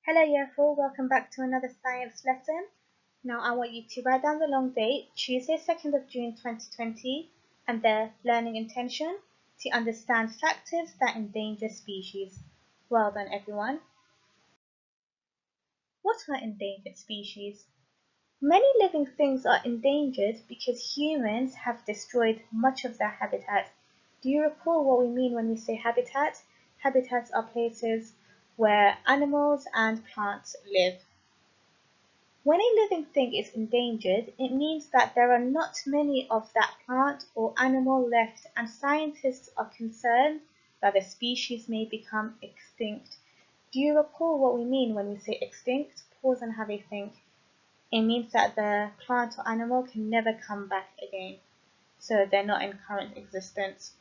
Hello Year 4, welcome back to another science lesson. Now I want you to write down the long date, Tuesday 2nd of June 2020, and the learning intention to understand factors that endanger species. Well done everyone. What are endangered species? Many living things are endangered because humans have destroyed much of their habitat. Do you recall what we mean when we say habitat? Habitats are places where animals and plants live. When a living thing is endangered, it means that there are not many of that plant or animal left, and scientists are concerned that the species may become extinct. Do you recall what we mean when we say extinct? Pause and have a think. It means that the plant or animal can never come back again, so they're not in current existence.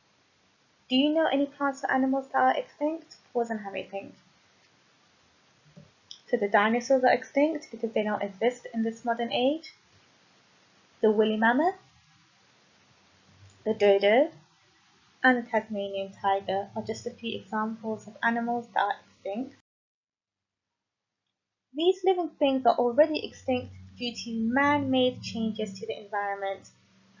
Do you know any plants or animals that are extinct? Pause and have a think. So the dinosaurs are extinct because they don't exist in this modern age. The woolly mammoth, the dodo, and the Tasmanian tiger are just a few examples of animals that are extinct. These living things are already extinct due to man-made changes to the environment.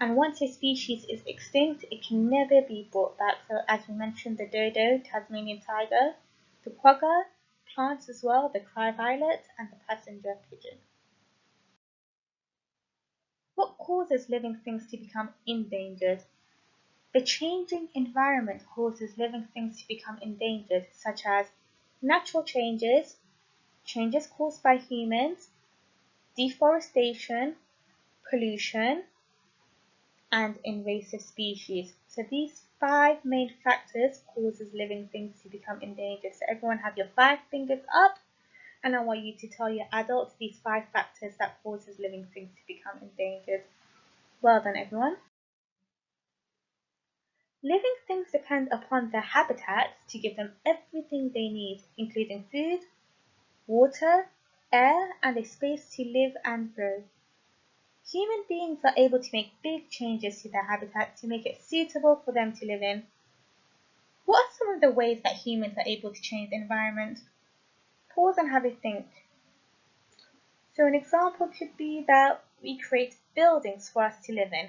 And once a species is extinct, it can never be brought back. So as we mentioned, the dodo, Tasmanian tiger, the quagga, plants as well, the cry violet, and the passenger pigeon. What causes living things to become endangered? The changing environment causes living things to become endangered, such as natural changes, changes caused by humans, deforestation, pollution, and invasive species. So these 5 main factors causes living things to become endangered. So everyone have your 5 fingers up, and I want you to tell your adults these 5 factors that causes living things to become endangered. Well done everyone. Living things depend upon their habitats to give them everything they need, including food, water, air, and a space to live and grow. Human beings are able to make big changes to their habitat to make it suitable for them to live in. What are some of the ways that humans are able to change the environment? Pause and have a think. So an example could be that we create buildings for us to live in.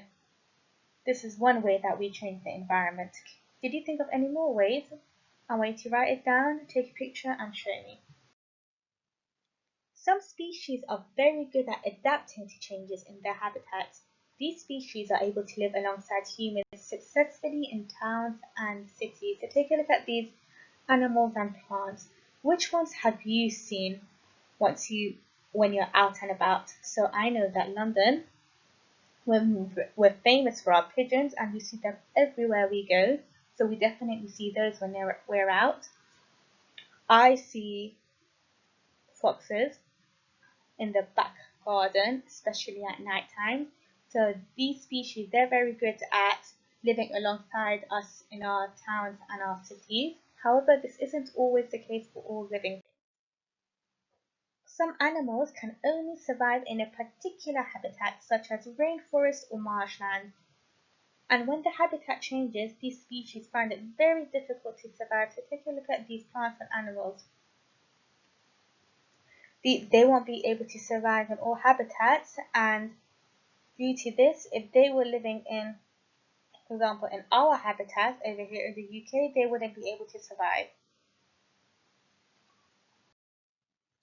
This is one way that we change the environment. Did you think of any more ways? I want you to write it down, take a picture and show me. Some species are very good at adapting to changes in their habitats. These species are able to live alongside humans successfully in towns and cities. So take a look at these animals and plants. Which ones have you seen when you're out and about? So I know that London, we're famous for our pigeons and we see them everywhere we go. So we definitely see those when we're out. I see foxes in the back garden, especially at night time. So these species, they're very good at living alongside us in our towns and our cities. However, this isn't always the case for all living things. Some animals can only survive in a particular habitat, such as rainforest or marshland. And when the habitat changes, these species find it very difficult to survive. So take a look at these plants and animals. They won't be able to survive in all habitats, and due to this, if they were living in, for example, in our habitat over here in the UK, they wouldn't be able to survive.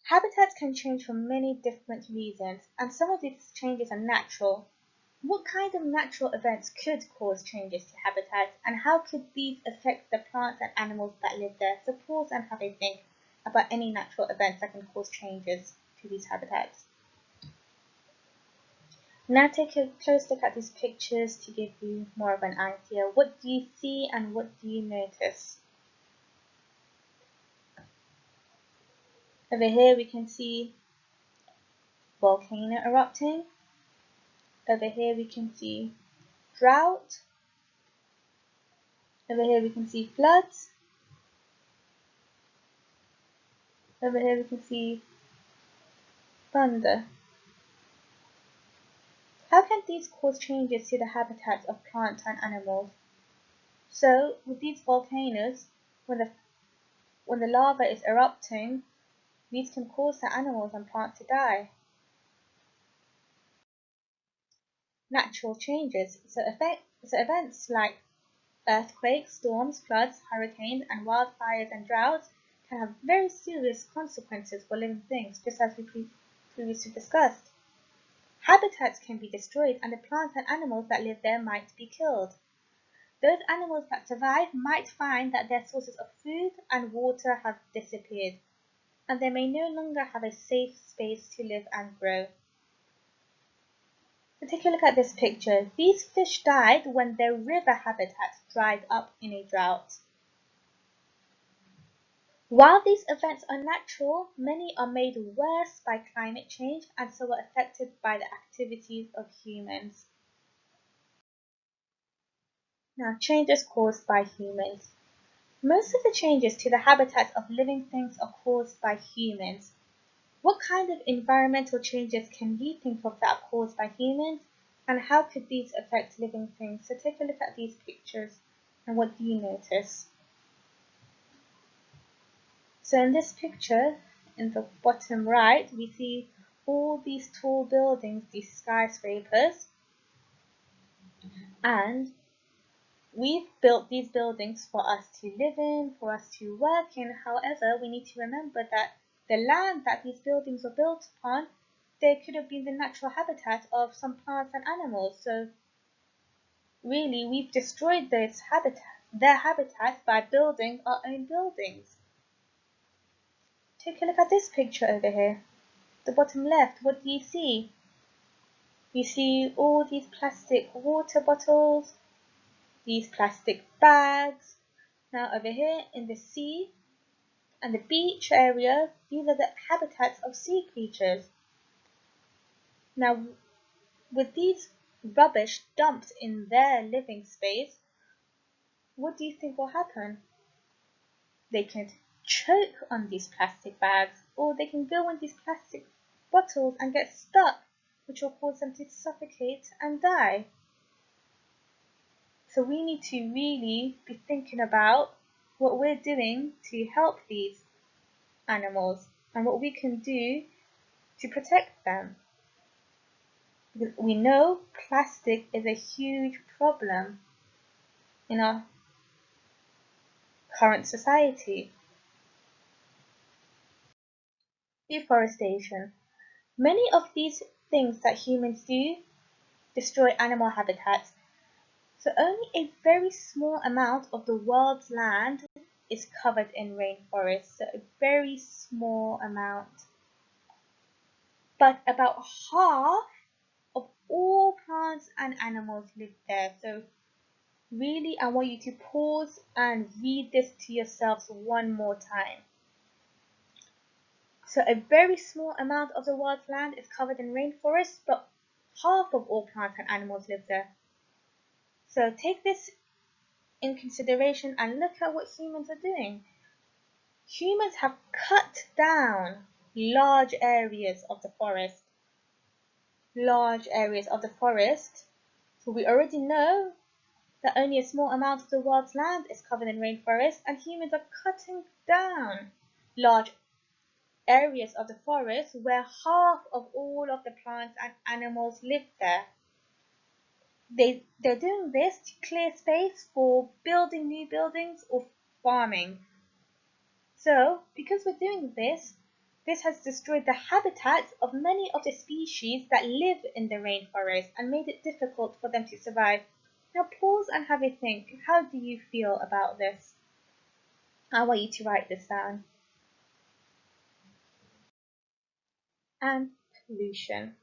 Habitats can change for many different reasons, and some of these changes are natural. What kind of natural events could cause changes to habitats, and how could these affect the plants and animals that live there? So pause and have a think about any natural events that can cause changes to these habitats. Now take a close look at these pictures to give you more of an idea. What do you see and what do you notice? Over here we can see volcano erupting. Over here we can see drought. Over here we can see floods. Over here we can see thunder. How can these cause changes to the habitats of plants and animals? So with these volcanoes, when the lava is erupting, these can cause the animals and plants to die. Natural changes, so events like earthquakes, storms, floods, hurricanes, and wildfires and droughts can have very serious consequences for living things, just as we previously discussed. Habitats can be destroyed and the plants and animals that live there might be killed. Those animals that survive might find that their sources of food and water have disappeared, and they may no longer have a safe space to live and grow. So take a look at this picture. These fish died when their river habitat dried up in a drought. While these events are natural, many are made worse by climate change and so are affected by the activities of humans. Now, changes caused by humans. Most of the changes to the habitats of living things are caused by humans. What kind of environmental changes can we think of that are caused by humans, and how could these affect living things? So take a look at these pictures and what do you notice? So in this picture, in the bottom right, we see all these tall buildings, these skyscrapers, and we've built these buildings for us to live in, for us to work in. However, we need to remember that the land that these buildings were built upon, they could have been the natural habitat of some plants and animals. So really, we've destroyed their habitat by building our own buildings. Take a look at this picture over here. The bottom left, what do you see? You see all these plastic water bottles, these plastic bags. Now over here in the sea and the beach area, these are the habitats of sea creatures. Now with these rubbish dumped in their living space, what do you think will happen? They can choke on these plastic bags, or they can go on these plastic bottles and get stuck, which will cause them to suffocate and die. So we need to really be thinking about what we're doing to help these animals and what we can do to protect them. Because we know plastic is a huge problem in our current society. Deforestation. Many of these things that humans do destroy animal habitats. So only a very small amount of the world's land is covered in rainforests. So a very small amount. But about half of all plants and animals live there. So really, I want you to pause and read this to yourselves one more time. So a very small amount of the world's land is covered in rainforests, but half of all plants and animals live there. So take this in consideration and look at what humans are doing. Humans have cut down large areas of the forest. Large areas of the forest. So we already know that only a small amount of the world's land is covered in rainforest, and humans are cutting down large areas of the forest where half of all of the plants and animals live there. They're doing this to clear space for building new buildings or farming. So, because we're doing this, this has destroyed the habitats of many of the species that live in the rainforest and made it difficult for them to survive. Now pause and have a think. How do you feel about this? I want you to write this down. And pollution.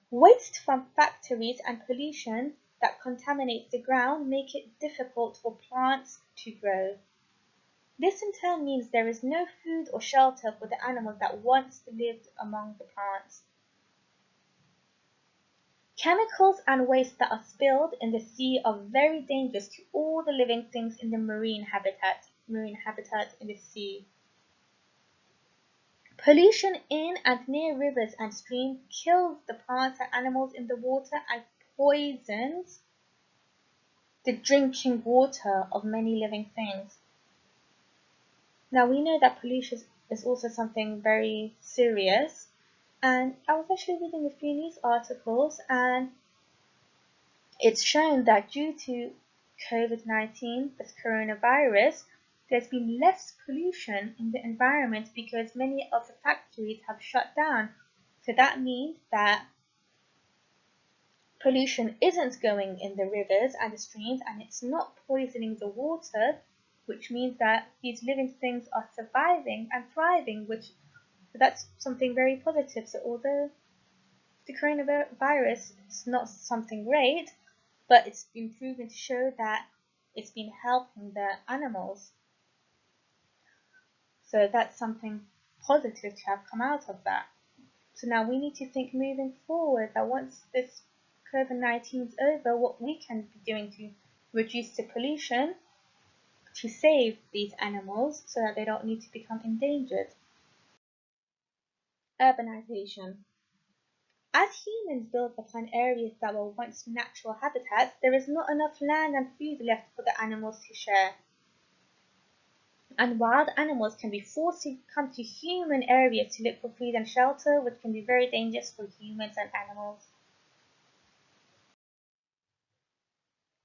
Waste from factories and pollution that contaminates the ground make it difficult for plants to grow. This in turn means there is no food or shelter for the animals that once lived among the plants. Chemicals and waste that are spilled in the sea are very dangerous to all the living things in the marine habitat in the sea. Pollution in and near rivers and streams kills the plants and animals in the water and poisons the drinking water of many living things. Now we know that pollution is also something very serious, and I was actually reading a few news articles, and it's shown that due to COVID-19, this coronavirus, there's been less pollution in the environment because many of the factories have shut down. So that means that pollution isn't going in the rivers and the streams, and it's not poisoning the water, which means that these living things are surviving and thriving, which that's something very positive. So although the coronavirus is not something great, but it's been proven to show that it's been helping the animals. So that's something positive to have come out of that. So now we need to think moving forward that once this COVID-19 is over, what we can be doing to reduce the pollution to save these animals so that they don't need to become endangered. Urbanization. As humans build upon areas that were once natural habitats, there is not enough land and food left for the animals to share. And wild animals can be forced to come to human areas to look for food and shelter, which can be very dangerous for humans and animals.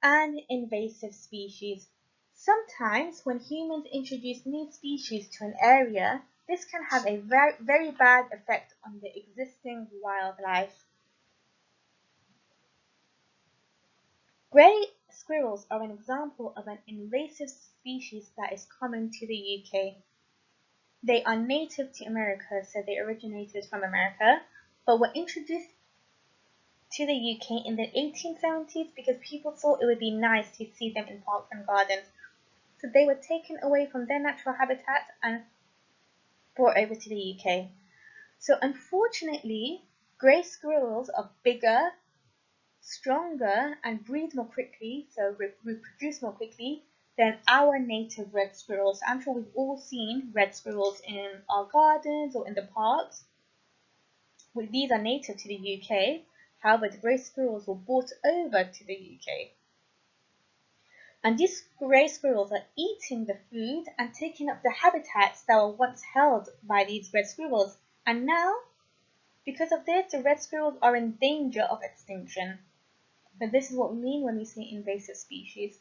And invasive species. Sometimes when humans introduce new species to an area, this can have a very bad effect on the existing wildlife. Grey squirrels are an example of an invasive species that is common to the UK. They are native to America, so they originated from America, but were introduced to the UK in the 1870s because people thought it would be nice to see them in parks and gardens. So they were taken away from their natural habitat and brought over to the UK. So unfortunately, grey squirrels are bigger, stronger, and breed more quickly, so reproduce more quickly than our native red squirrels. I'm sure we've all seen red squirrels in our gardens or in the parks. Well, these are native to the UK, however, the grey squirrels were brought over to the UK. And these grey squirrels are eating the food and taking up the habitats that were once held by these red squirrels. And now, because of this, the red squirrels are in danger of extinction. But this is what we mean when we say invasive species.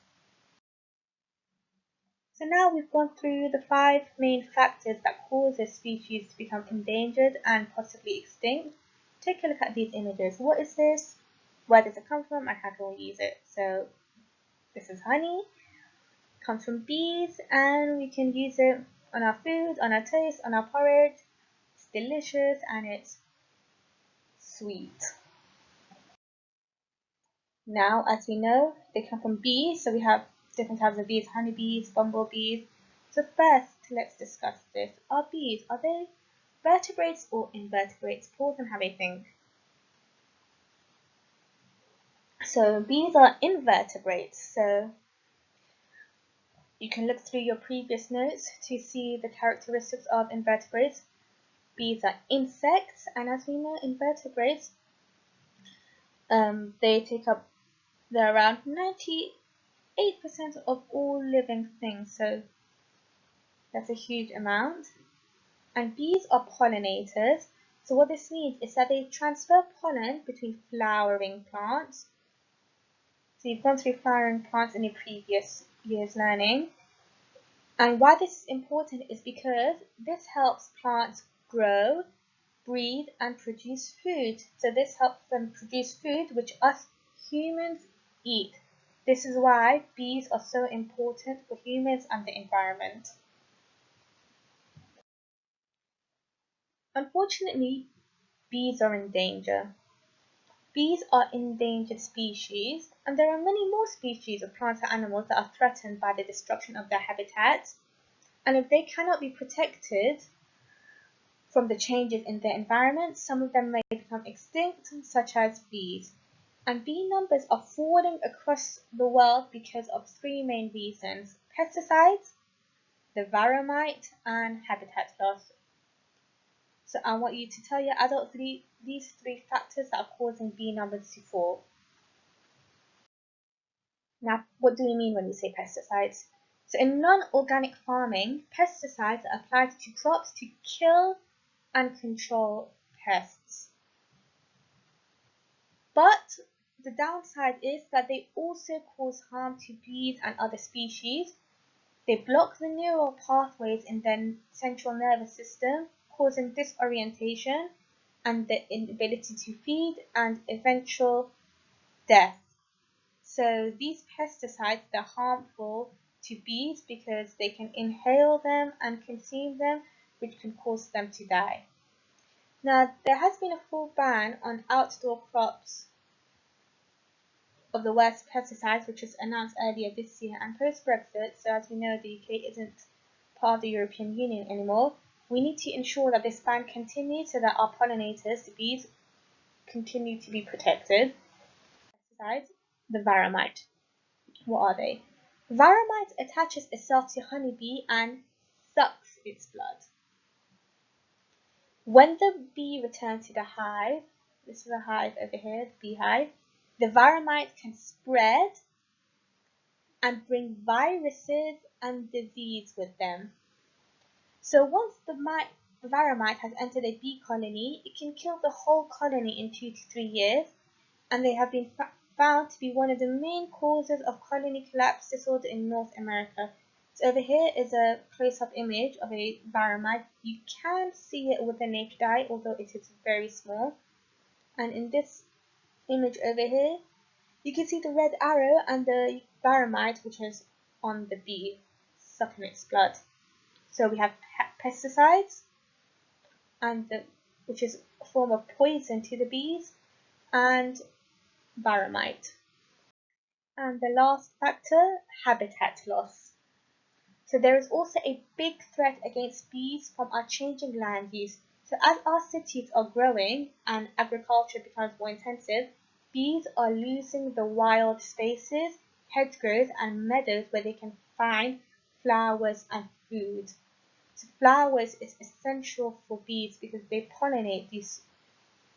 So now we've gone through the 5 main factors that cause a species to become endangered and possibly extinct. Take a look at these images. What is this? Where does it come from and how can we use it? So this is honey, comes from bees, and we can use it on our food, on our toast, on our porridge. It's delicious and it's sweet. Now, as we know, they come from bees, so we have different types of bees, honeybees, bumblebees. So first, let's discuss this. Are they vertebrates or invertebrates? Pause and have a think. So bees are invertebrates, so you can look through your previous notes to see the characteristics of invertebrates. Bees are insects, and as we know, invertebrates, they're around 98% of all living things, so that's a huge amount. And bees are pollinators. So what this means is that they transfer pollen between flowering plants. So you've gone through flowering plants in your previous year's learning. And why this is important is because this helps plants grow, breathe, and produce food. So this helps them produce food which us humans eat. This is why bees are so important for humans and the environment. Unfortunately, bees are in danger. Bees are endangered species, and there are many more species of plants and animals that are threatened by the destruction of their habitats. And if they cannot be protected from the changes in their environment, some of them may become extinct, such as bees. And bee numbers are falling across the world because of 3 main reasons: pesticides, the Varroa and habitat loss. So I want you to tell your adults these 3 factors that are causing bee numbers to fall. Now, what do we mean when we say pesticides? So in non-organic farming, pesticides are applied to crops to kill and control pests. But the downside is that they also cause harm to bees and other species. They block the neural pathways in their central nervous system, causing disorientation and the inability to feed and eventual death. So these pesticides, they're harmful to bees because they can inhale them and consume them, which can cause them to die. Now, there has been a full ban on outdoor crops of the worst pesticides, which was announced earlier this year, and post-Brexit, so as we know the UK isn't part of the European Union anymore, we need to ensure that this ban continues so that our pollinators, the bees, continue to be protected. Pesticides, the Varroa. What are they? Varroa attaches itself to honeybee and sucks its blood. When the bee returns to the hive, this is a hive over here, the beehive, the Varroa can spread and bring viruses and disease with them. So once the Varroa has entered a bee colony, it can kill the whole colony in 2 to 3 years, and they have been found to be one of the main causes of colony collapse disorder in North America. So over here is a close-up image of a Varroa. You can see it with the naked eye, although it is very small. And in this image over here, you can see the red arrow and the Varroa, which is on the bee, sucking its blood. So we have pesticides, which is a form of poison to the bees, and Varroa. And the last factor, habitat loss. So there is also a big threat against bees from our changing land use. So as our cities are growing and agriculture becomes more intensive, bees are losing the wild spaces, hedgerows and meadows where they can find flowers and food. So flowers is essential for bees because they pollinate these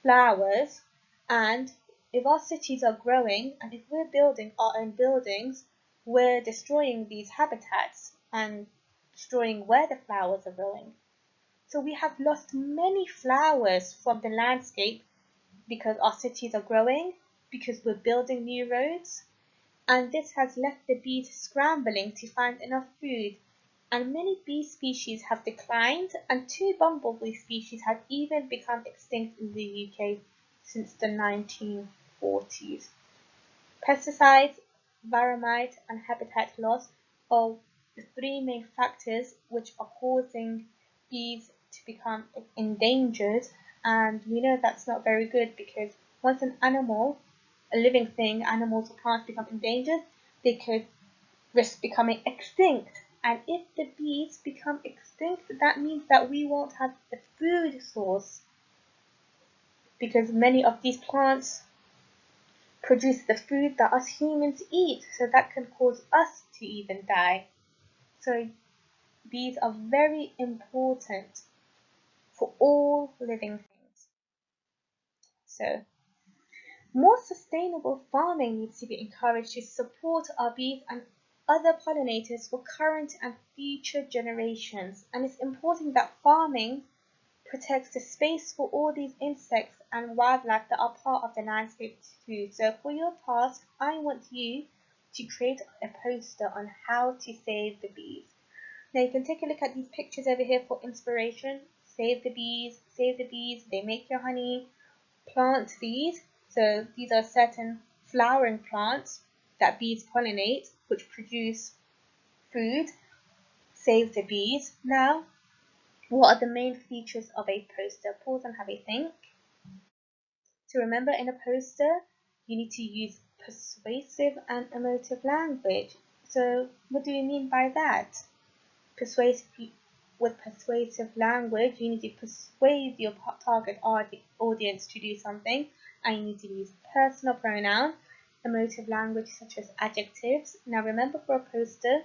flowers, and if our cities are growing and if we're building our own buildings, we're destroying these habitats and destroying where the flowers are growing. So we have lost many flowers from the landscape because our cities are growing, because we're building new roads, and this has left the bees scrambling to find enough food. And many bee species have declined, and 2 bumblebee species have even become extinct in the UK since the 1940s. Pesticides, Varroa, and habitat loss are the 3 main factors which are causing bees to become endangered, and we know that's not very good because once an animal, a living thing, animals or plants become endangered, they could risk becoming extinct. And if the bees become extinct, that means that we won't have a food source because many of these plants produce the food that us humans eat, so that can cause us to even die. So bees are very important for all living things. So more sustainable farming needs to be encouraged to support our bees and other pollinators for current and future generations. And it's important that farming protects the space for all these insects and wildlife that are part of the landscape too. So for your task, I want you to create a poster on how to save the bees. Now you can take a look at these pictures over here for inspiration. Save the bees, they make your honey, plant these. So these are certain flowering plants that bees pollinate, which produce food. Save the bees. Now, what are the main features of a poster? Pause and have a think. To remember in a poster, you need to use persuasive and emotive language. So what do we mean by that? With persuasive language, you need to persuade your target audience to do something, and you need to use personal pronouns, emotive language such as adjectives. Now remember, for a poster,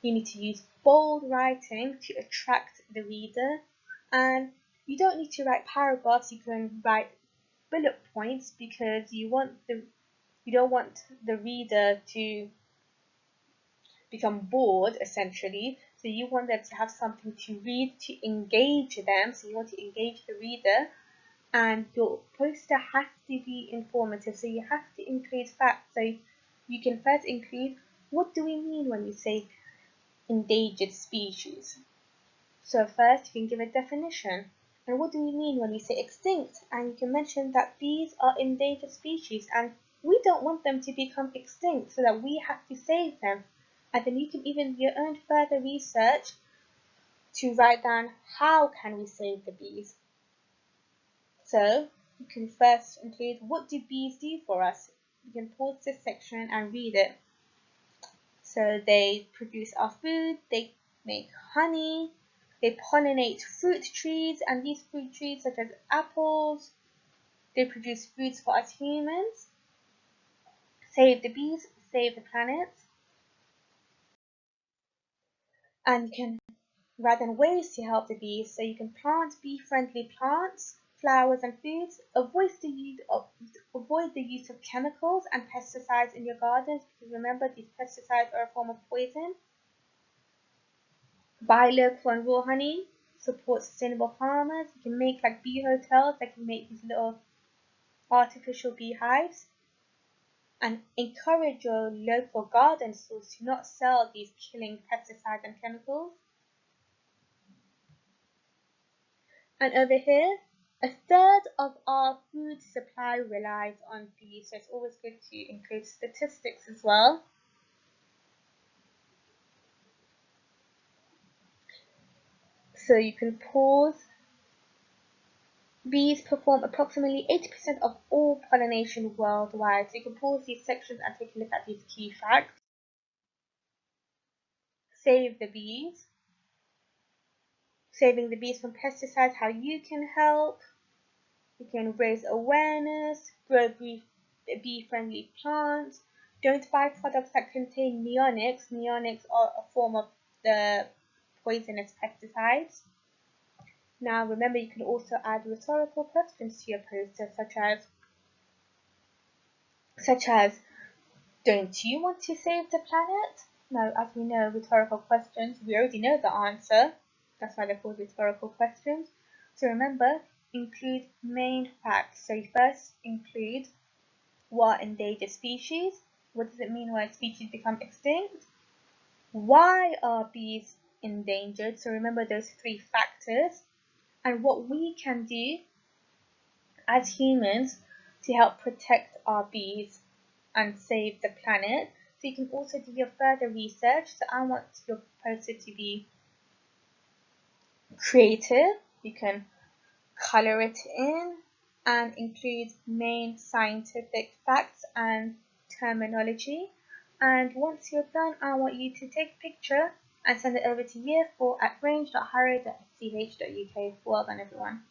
you need to use bold writing to attract the reader, and you don't need to write paragraphs. You can write bullet points because you don't want the reader to become bored essentially. So you want them to have something to read to engage them. So you want to engage the reader, and your poster has to be informative. So you have to include facts. So you can first include, what do we mean when we say endangered species? So first you can give a definition. And what do we mean when we say extinct? And you can mention that these are endangered species and we don't want them to become extinct, so that we have to save them. And then you can even do your own further research to write down, how can we save the bees? So you can first include, what do bees do for us? You can pause this section and read it. So they produce our food, they make honey, they pollinate fruit trees, and these fruit trees, such as apples, they produce fruits for us humans. Save the bees, save the planet. And you can write down ways to help the bees. So you can plant bee-friendly plants, flowers and foods. Avoid the use of chemicals and pesticides in your gardens, because remember, these pesticides are a form of poison. Buy local and raw honey. Support sustainable farmers. You can make like bee hotels that can make these little artificial beehives. And encourage your local garden stores to not sell these killing pesticides and chemicals. And over here, a third of our food supply relies on bees, so it's always good to include statistics as well. So you can pause. Bees perform approximately 80% of all pollination worldwide. So you can pause these sections and take a look at these key facts. Save the bees. Saving the bees from pesticides, how you can help. You can raise awareness, grow bee-friendly plants. Don't buy products that contain neonics. Neonics are a form of the poisonous pesticides. Now remember, you can also add rhetorical questions to your poster, such as, don't you want to save the planet? Now, as we know, rhetorical questions, we already know the answer. That's why they're called rhetorical questions. So remember, include main facts. So you first include, what are endangered species? What does it mean when species become extinct? Why are bees endangered? So remember those three factors. And what we can do as humans to help protect our bees and save the planet. So you can also do your further research. So I want your poster to be creative. You can color it in and include main scientific facts and terminology. And once you're done, I want you to take a picture and send it over to year 4 at range.harrow.ch.uk. Well done, everyone.